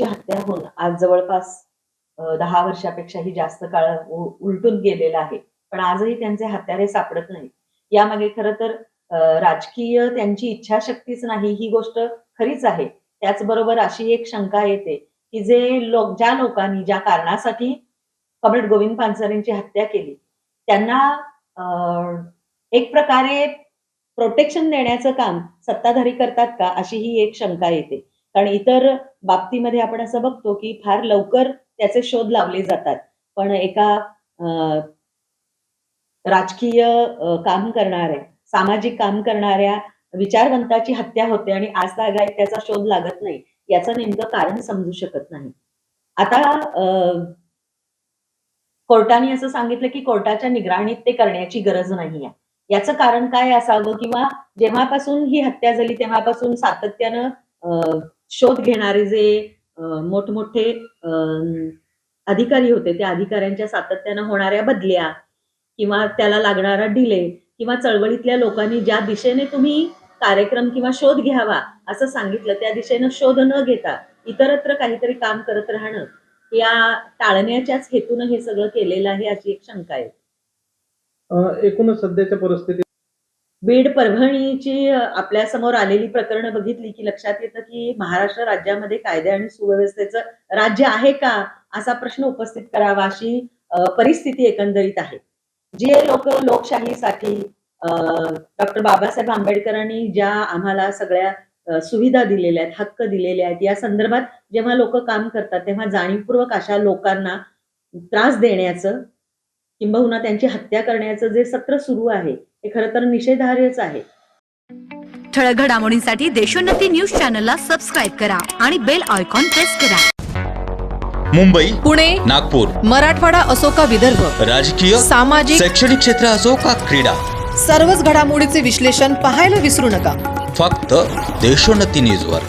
यांची हत्या होऊन आज जवळपास 10 वर्षापेक्षाही जास्त काळ उलटून गेलेला आहे. पण आजही त्यांचे हत्यारे सापडत नाहीत. यामागे खरं तर राजकीय त्यांची इच्छाशक्तीच नाही ही गोष्ट खरीच आहे. त्याचबरोबर अशी एक शंका येते, की ज्या लोकांनी ज्या कारणासाठी कॉम्रेड गोविंद पानसरेंची हत्या केली, त्यांना एक प्रकारे प्रोटेक्शन देण्याचं काम सत्ताधारी करतात का? अशी ही एक शंका येते. कारण इतर बाबतीमध्ये आपण असं बघतो, की फार लवकर त्याचे शोध लावले जातात. पण एका राजकीय काम करणाऱ्या, सामाजिक काम करणाऱ्या विचारवंताची हत्या होते आणि आजतागायत त्याचा शोध लागत नाही. याचं नेमकं कारण समजू शकत नाही. आता कोर्टाने असं सांगितलं, की कोर्टाच्या निगराणीत ते करण्याची गरज नाहीये. याचं कारण काय असावं? किंवा जेव्हापासून ही हत्या झाली तेव्हापासून सातत्यानं शोध घेणारे जे मोठमोठे अधिकारी होते, त्या अधिकाऱ्यांच्या सातत्यानं होणाऱ्या बदल्या किंवा त्याला लागणारा डिले किंवा चळवळीतल्या लोकांनी ज्या दिशेने तुम्ही कार्यक्रम किंवा शोध घ्यावा असं सांगितलं, त्या दिशेनं शोध न घेता इतरत्र काहीतरी काम करत राहणं, या टाळण्याच्याच हेतून हे सगळं केलेलं आहे अशी एक शंका आहे. एकूणच सध्याच्या परिस्थितीत बीड, परभणीची आपल्या समोर आलेली प्रकरणं बघितली की लक्षात येतं की महाराष्ट्र राज्यामध्ये कायदा आणि सुव्यवस्थेचं राज्य आहे का असा प्रश्न उपस्थित करावा अशी परिस्थिती एकंदरीत आहे. जे लोक लोकशाहीसाठी डॉक्टर बाबासाहेब आंबेडकरांनी ज्या आम्हाला सगळ्या सुविधा दिलेल्या आहेत, हक्क दिलेले आहेत, या संदर्भात जेव्हा लोक काम करतात तेव्हा जाणीवपूर्वक अशा लोकांना त्रास देण्याचं किंबहुना त्यांची हत्या करण्याचं जे सत्र सुरू आहे हे खरं तर निषेधार्हच आहे. ठळक घडामोडींसाठी देशोन्नती न्यूज चॅनलला सबस्क्राईब करा आणि बेल आयकॉन प्रेस करा. मुंबई, पुणे, नागपूर, मराठवाडा असो का विदर्भ, राजकीय, सामाजिक, शैक्षणिक क्षेत्र असो का क्रीडा, सर्वच घडामोडीचे विश्लेषण पाहायला विसरू नका. फक्त देशोन्नती न्यूजवर.